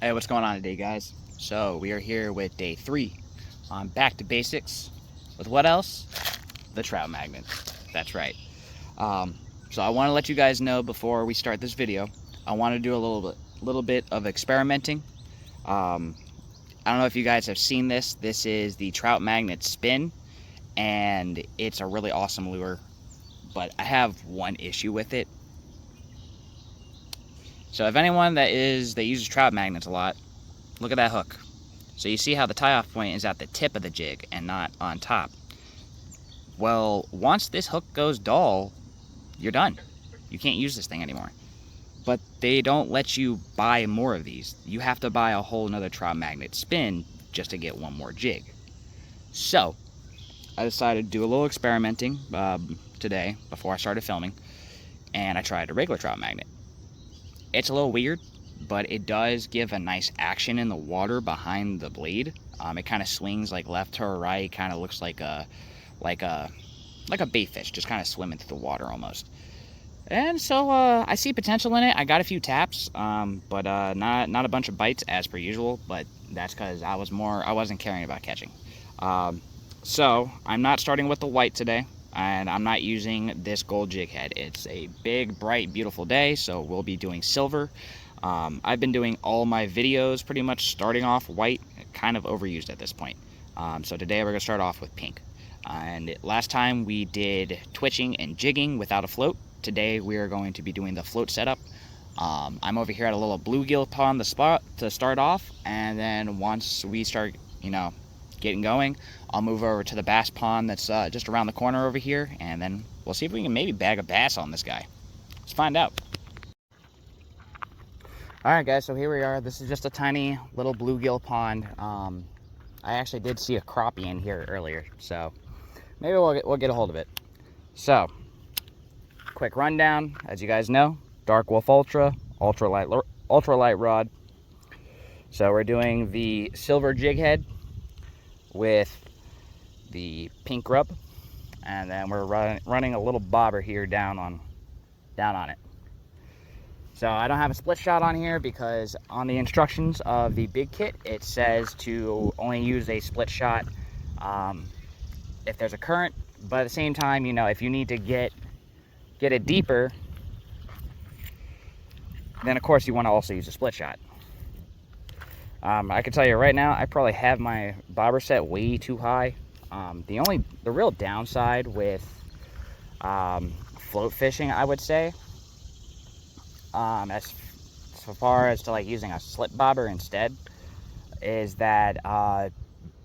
Hey, what's going on today, guys? So, we are here with day 3 on Back to Basics with what else? The trout magnet. That's right. Um, so, I want to let you guys know before we start this video, I want to do a little bit of experimenting. I don't know if you guys have seen this. This is the trout magnet spin, and it's a really awesome lure, but I have one issue with it. So, if anyone that uses trout magnets a lot, look at that hook. So you see how the tie-off point is at the tip of the jig and not on top. Well, once this hook goes dull, you're done. You can't use this thing anymore. But they don't let you buy more of these. You have to buy a whole nother trout magnet spin just to get one more jig. So, I decided to do a little experimenting today before I started filming, and I tried a regular trout magnet. It's a little weird, but it does give a nice action in the water behind the blade. It kind of swings like left to right, kind of looks like a like a bait fish, just kind of swimming through the water almost. And so I see potential in it. I got a few taps, but not a bunch of bites as per usual. But that's because I wasn't caring about catching. So I'm not starting with the white today, and I'm not using this gold jig head. It's a big, bright, beautiful day, so we'll be doing silver. I've been doing all my videos pretty much starting off white, kind of overused at this point. So today we're gonna start off with pink. And last time we did twitching and jigging without a float. Today we are going to be doing the float setup. I'm over here at a little bluegill pond to start off, and then once we start, getting going, I'll move over to the bass pond that's just around the corner over here, and then we'll see if we can maybe bag a bass on this guy. Let's find out. Alright guys, so here we are. This is just a tiny little bluegill pond. I actually did see a crappie in here earlier, so maybe we'll get a hold of it. So, quick rundown. As you guys know, Dark Wolf ultralight rod. So we're doing the silver jig head with the pink rub, and then we're running a little bobber here down on it. So I don't have a split shot on here because on the instructions of the big kit it says to only use a split shot if there's a current, but at the same time, if you need to get it deeper, then of course you want to also use a split shot. I can tell you right now, I probably have my bobber set way too high. The real downside with float fishing, I would say, as so far as to like using a slip bobber instead, is that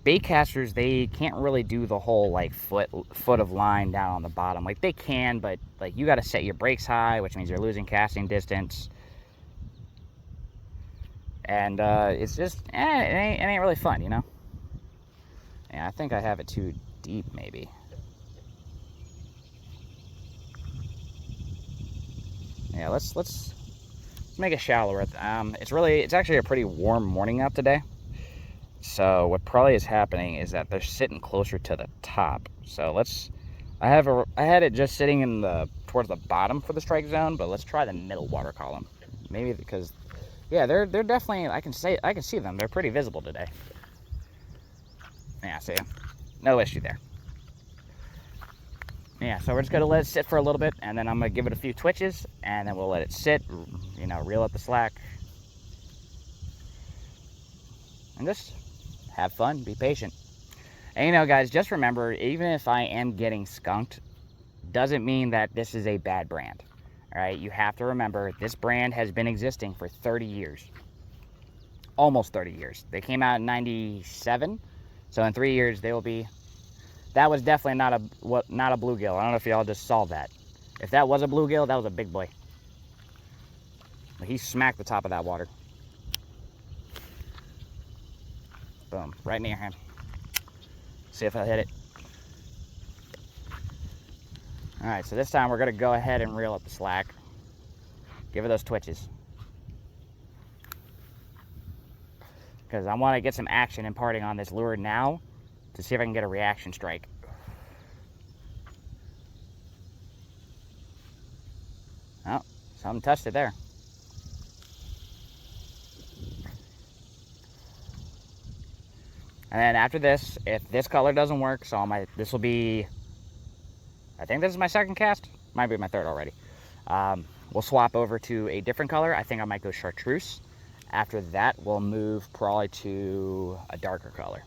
bait casters, they can't really do the whole like foot of line down on the bottom. Like they can, but like you got to set your brakes high, which means you're losing casting distance. And it's just, it ain't really fun, Yeah, I think I have it too deep, maybe. Yeah, let's make it shallower. It's actually a pretty warm morning out today. So what probably is happening is that they're sitting closer to the top. So I had it just sitting towards the bottom for the strike zone, but let's try the middle water column. Maybe because, yeah, they're definitely, I can see them. They're pretty visible today. Yeah, see, no issue there. Yeah, so we're just gonna let it sit for a little bit, and then I'm gonna give it a few twitches, and then we'll let it sit, reel up the slack, and just have fun, be patient. And guys, just remember, even if I am getting skunked, doesn't mean that this is a bad brand. All right, you have to remember, this brand has been existing for 30 years. Almost 30 years. They came out in 97, so in 3 years they will be. That was definitely not a bluegill. I don't know if y'all just saw that. If that was a bluegill, that was a big boy. He smacked the top of that water. Boom, right near him. See if I hit it. All right, so this time we're gonna go ahead and reel up the slack. Give it those twitches, because I want to get some action imparting on this lure now to see if I can get a reaction strike. Oh, something touched it there. And then after this, if this color doesn't work, so this will be, I think this is my second cast, might be my third already. We'll swap over to a different color. I think I might go chartreuse. After that, we'll move probably to a darker color.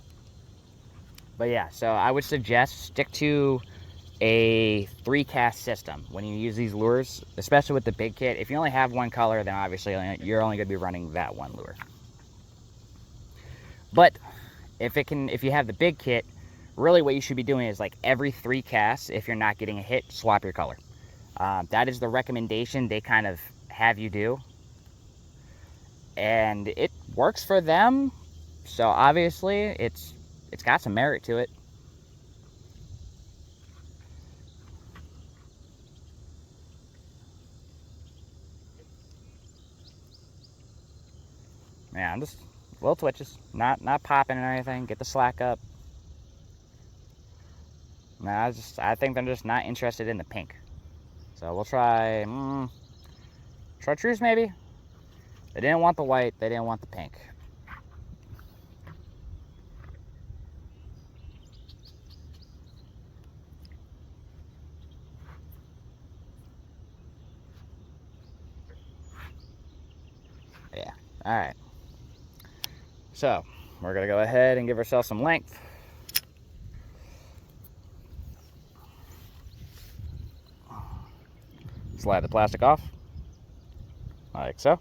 But yeah, so I would suggest stick to a 3-cast system when you use these lures, especially with the big kit. If you only have one color, then obviously you're only going to be running that one lure. But if you have the big kit, really what you should be doing is like every 3 casts, if you're not getting a hit, swap your color. That is the recommendation they kind of have you do, and it works for them, so obviously it's got some merit to it. Yeah, I'm just little twitches, not popping or anything. Get the slack up. No, I think they're just not interested in the pink. So we'll try chartreuse maybe. They didn't want the white, they didn't want the pink. Yeah, all right. So we're gonna go ahead and give ourselves some length. Slide the plastic off, like so.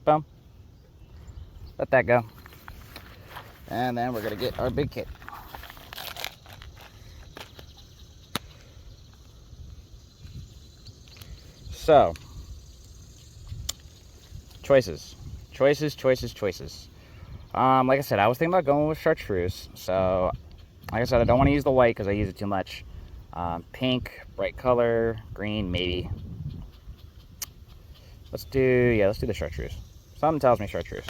Boom. Let that go. And then we're gonna get our big kit. So, choices. Like I said, I was thinking about going with chartreuse. So, like I said, I don't want to use the white because I use it too much. Pink, bright color, green, maybe. Let's do the chartreuse. Something tells me chartreuse.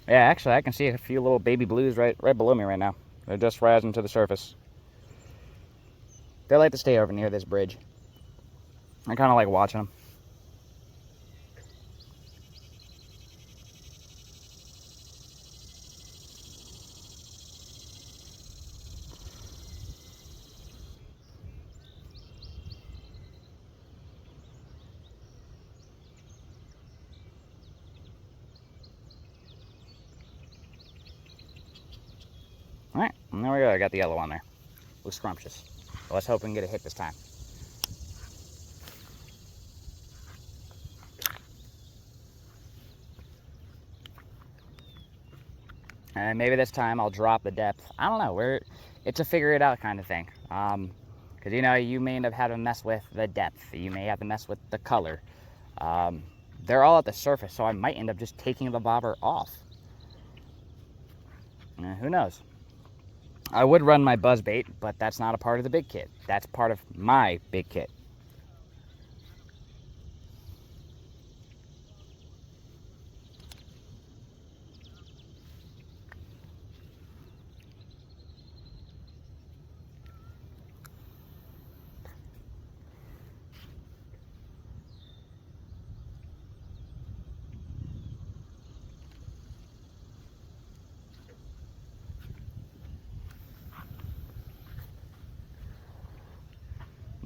Yeah, actually, I can see a few little baby blues right below me right now. They're just rising to the surface. They like to stay over near this bridge. I kind of like watching them. All right, and there we go. I got the yellow on there. Looks scrumptious. Well, let's hope we can get a hit this time. And maybe this time I'll drop the depth. I don't know. It's a figure it out kind of thing. Because you may end up having to mess with the depth. You may have to mess with the color. They're all at the surface, so I might end up just taking the bobber off. Who knows? I would run my buzz bait, but that's not a part of the big kit. That's part of my big kit.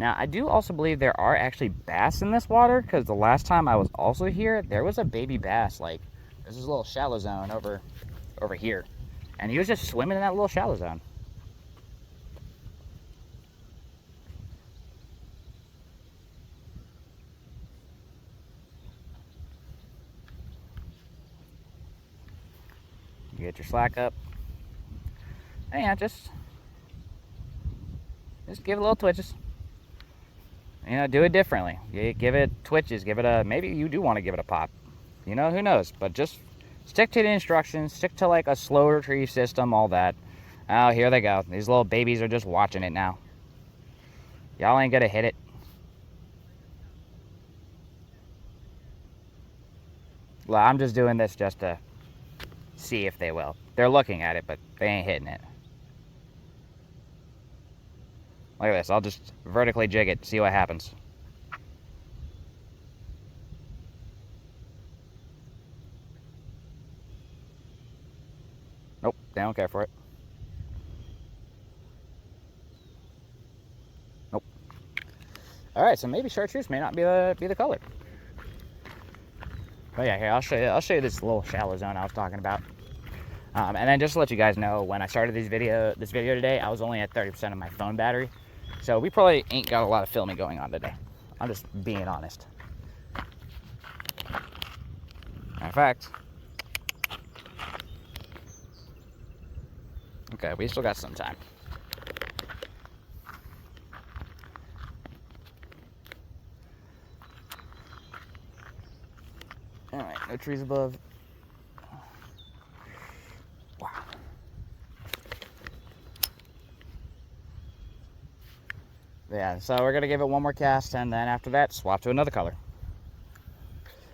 Now, I do also believe there are actually bass in this water, because the last time I was also here, there was a baby bass. Like, there's this little shallow zone over here. And he was just swimming in that little shallow zone. You get your slack up. And yeah, just give it a little twitches. Do it differently. Give it twitches. Give it maybe you do want to give it a pop. Who knows? But just stick to the instructions. Stick to like a slow retrieve system, all that. Oh, here they go. These little babies are just watching it now. Y'all ain't gonna hit it. Well, I'm just doing this just to see if they will. They're looking at it, but they ain't hitting it. Look at this. I'll just vertically jig it, see what happens. Nope, they don't care for it. Nope. All right, so maybe chartreuse may not be the color. But yeah, here I'll show you this little shallow zone I was talking about. And then just to let you guys know, when I started this video today, I was only at 30% of my phone battery, so we probably ain't got a lot of filming going on today. I'm just being honest. In fact, okay, we still got some time. All right, no trees above. Wow. Yeah, so we're gonna give it one more cast, and then after that, swap to another color.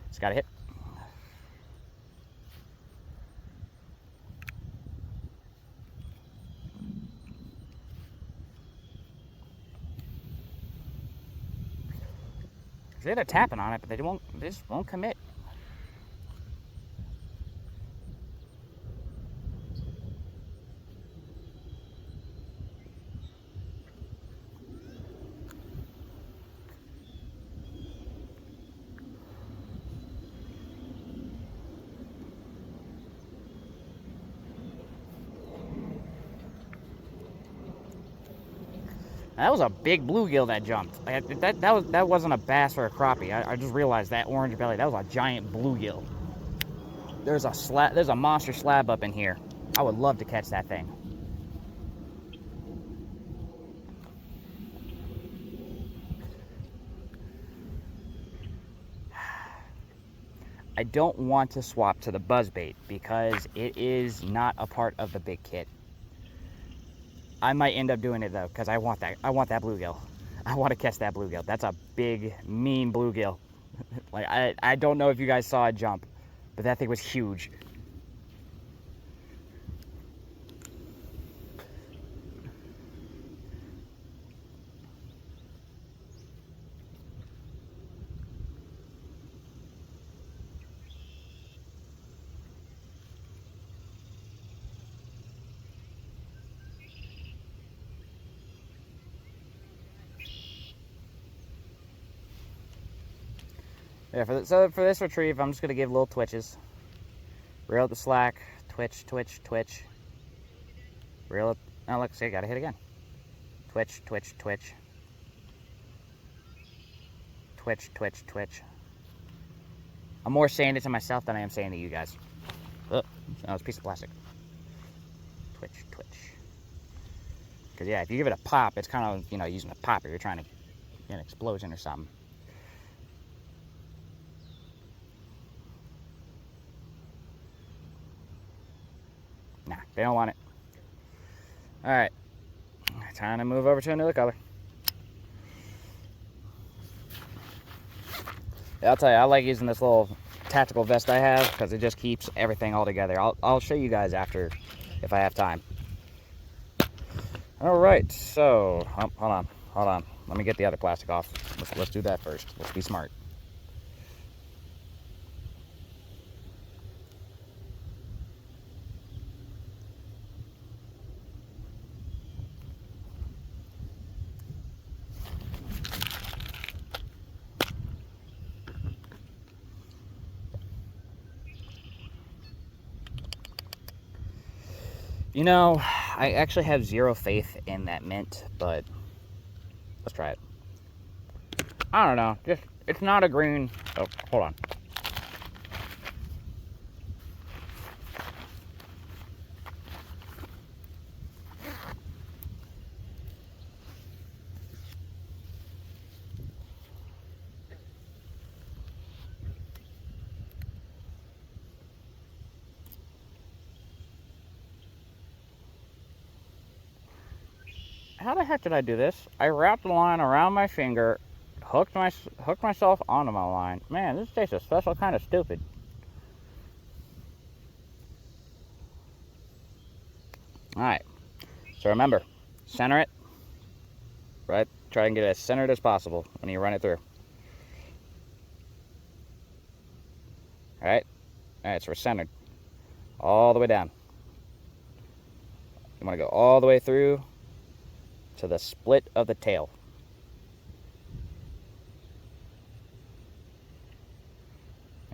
It's gotta hit. They're tapping on it, but they just won't commit. That was a big bluegill that jumped. That wasn't a bass or a crappie. I just realized that orange belly. That was a giant bluegill. There's a monster slab up in here. I would love to catch that thing. I don't want to swap to the buzzbait because it is not a part of the big kit. I might end up doing it though, because I want that bluegill. I want to catch that bluegill. That's a big, mean bluegill. Like I don't know if you guys saw it jump, but that thing was huge. Yeah, so for this retrieve, I'm just going to give little twitches. Reel up the slack, twitch, twitch, twitch. Reel up, oh look, see, I got to hit again. Twitch, twitch, twitch. Twitch, twitch, twitch. I'm more saying it to myself than I am saying to you guys. Oh, that was a piece of plastic. Twitch, twitch. Because yeah, if you give it a pop, it's kind of, using a popper. You're trying to get an explosion or something. Nah, they don't want it. Alright. Time to move over to another color. Yeah, I'll tell you, I like using this little tactical vest I have because it just keeps everything all together. I'll show you guys after if I have time. Alright, so hold on. Let me get the other plastic off. Let's do that first. Let's be smart. I actually have zero faith in that mint, but let's try it. I don't know. It's not a green. Oh, hold on. How the heck did I do this? I wrapped the line around my finger, hooked myself onto my line. Man, this tastes a special kind of stupid. Alright, so remember, center it, right? Try and get it as centered as possible when you run it through. Alright, so we're centered all the way down. You want to go all the way through to the split of the tail.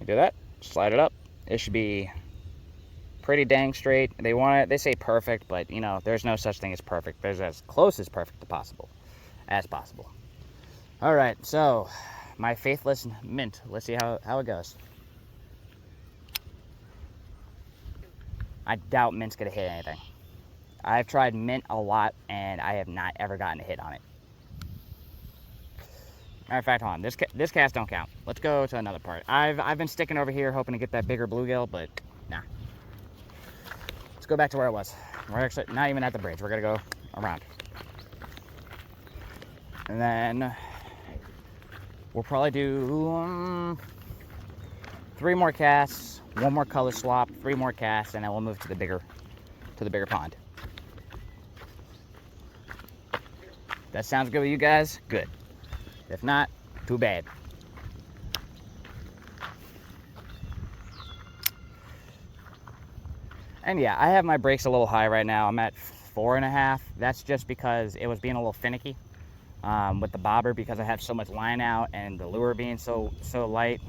You do that, slide it up. It should be pretty dang straight. They say perfect, but you know, there's no such thing as perfect. There's as close as perfect as possible. All right, so my faithless mint. Let's see how it goes. I doubt mint's gonna hit anything. I've tried mint a lot, and I have not ever gotten a hit on it. Matter of fact, hold on. This cast don't count. Let's go to another part. I've been sticking over here hoping to get that bigger bluegill, but nah. Let's go back to where I was. We're actually not even at the bridge. We're gonna go around, and then we'll probably do 3 more casts, 1 more color swap, 3 more casts, and then we'll move to the bigger pond. That sounds good with you guys? Good. If not, too bad. And yeah, I have my brakes a little high right now. I'm at 4.5. That's just because it was being a little finicky with the bobber, because I have so much line out and the lure being so light.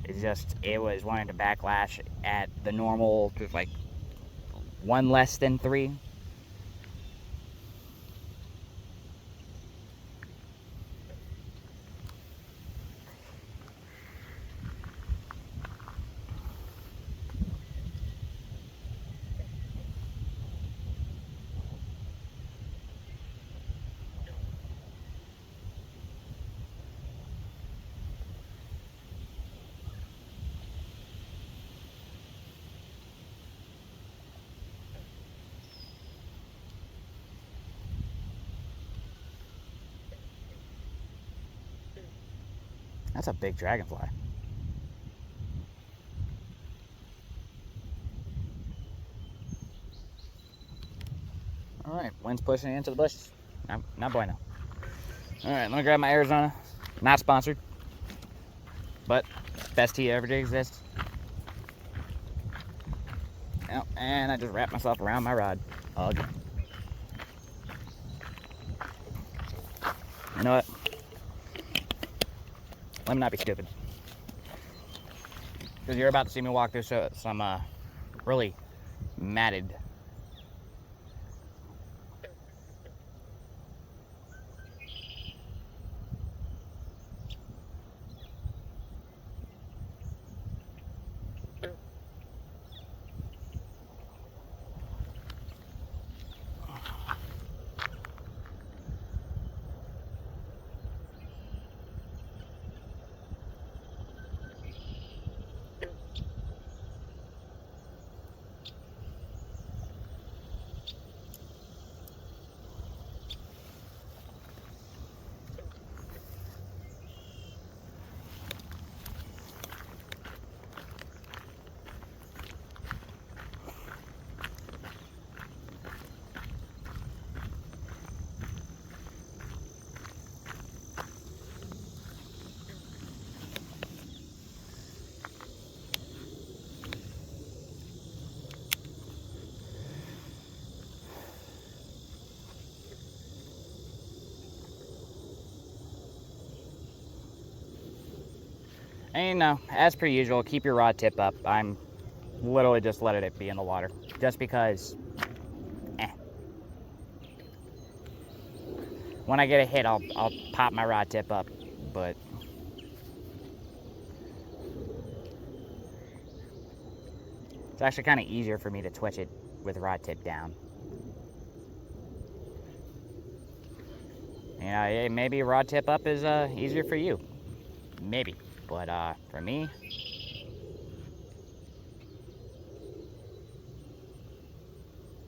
It was wanting to backlash at the normal, just like 1 less than 3. That's a big dragonfly. All right, wind's pushing into the bushes. Not bueno. All right, let me grab my Arizona. Not sponsored, but best tea ever to exist. Oh, and I just wrapped myself around my rod. Again. You know what? Let me not be stupid, because you're about to see me walk through some really matted. And you know, as per usual, keep your rod tip up. I'm literally just letting it be in the water, just because. When I get a hit, I'll pop my rod tip up, but it's actually kind of easier for me to twitch it with rod tip down. You know, maybe rod tip up is easier for you, maybe, but for me,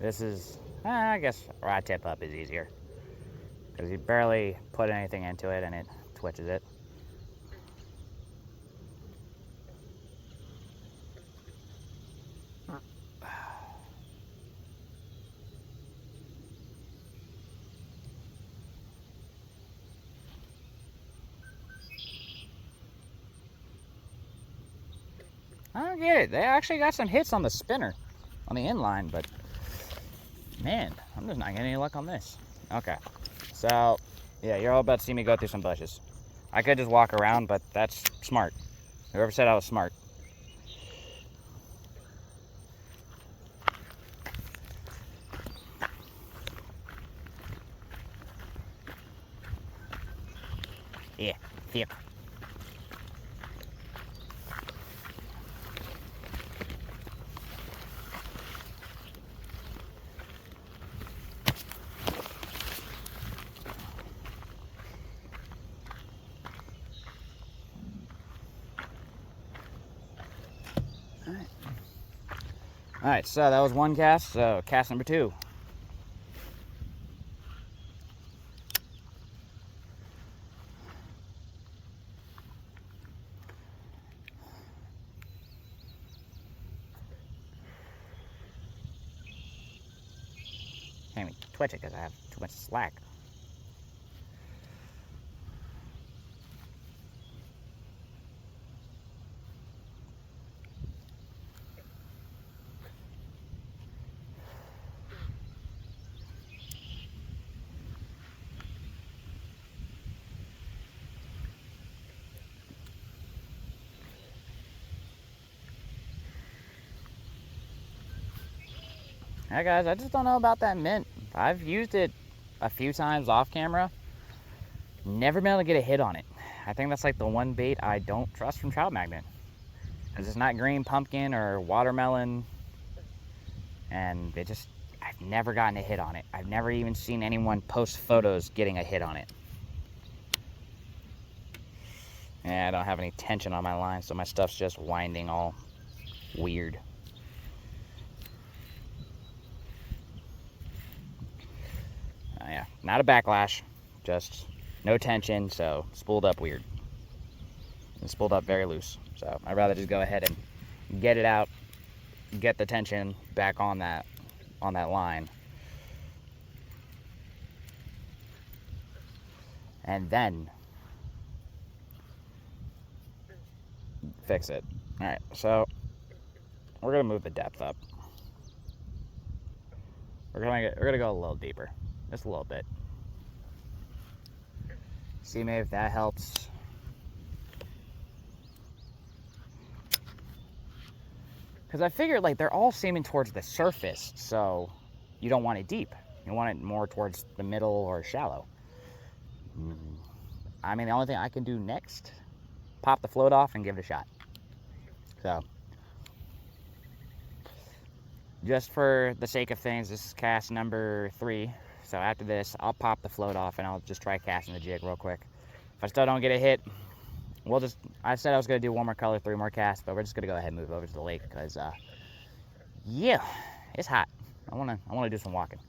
this is, I guess rod tip up is easier, because you barely put anything into it and it twitches it. I don't get it. They actually got some hits on the spinner, on the inline, but man, I'm just not getting any luck on this. Okay, so yeah, you're all about to see me go through some bushes. I could just walk around, but that's smart. Whoever said I was smart. Yeah, thick. Alright, so that was one cast, so cast number 2. Can't even twitch it because I have too much slack. Yeah, guys, I just don't know about that mint. I've used it a few times off camera. Never been able to get a hit on it. I think that's like the one bait I don't trust from Trout Magnet. Because it's not green pumpkin or watermelon. And it just, I've never gotten a hit on it. I've never even seen anyone post photos getting a hit on it. Yeah, I don't have any tension on my line, so my stuff's just winding all weird. Yeah, not a backlash, just no tension, so spooled up weird. It's spooled up very loose, so I'd rather just go ahead and get it out, get the tension back on that line, and then fix it. All right, so we're gonna move the depth up. We're gonna go a little deeper, just a little bit. See maybe if that helps. Because I figured like they're all seeming towards the surface, so you don't want it deep. You want it more towards the middle or shallow. I mean, the only thing I can do next, pop the float off and give it a shot. So, just for the sake of things, this is cast number 3. So after this, I'll pop the float off and I'll just try casting the jig real quick. If I still don't get a hit, I said I was going to do one more color, 3 more casts, but we're just going to go ahead and move over to the lake because, yeah, it's hot. I want to do some walking.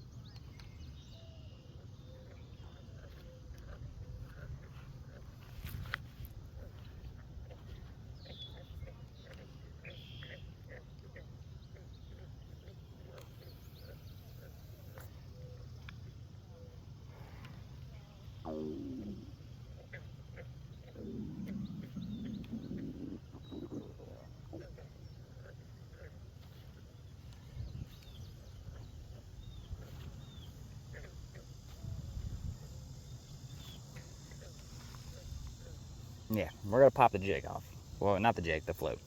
Yeah, we're going to pop the jig off. Well, not the jig, the float.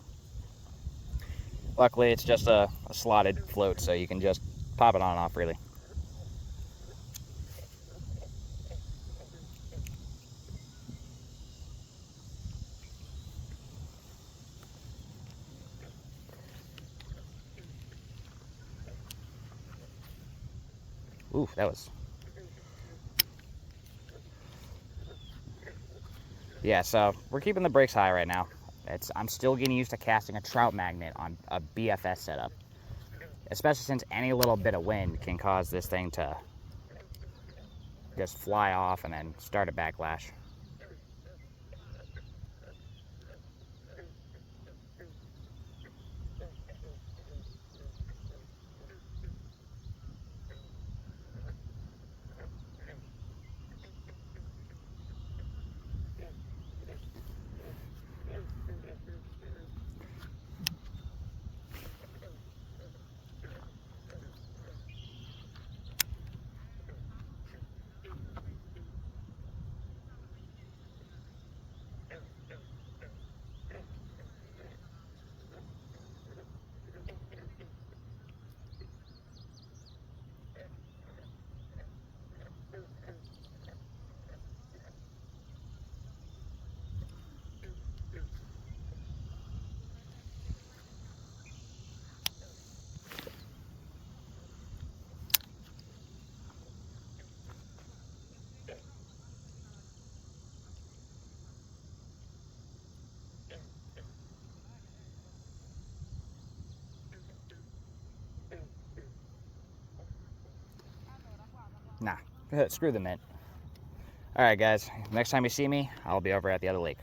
Luckily, it's just a slotted float, so you can just pop it on and off freely. Ooh, that was... Yeah, so we're keeping the brakes high right now. I'm still getting used to casting a Trout Magnet on a BFS setup. Especially since any little bit of wind can cause this thing to just fly off and then start a backlash. Nah, screw the mint. Alright guys, next time you see me, I'll be over at the other lake.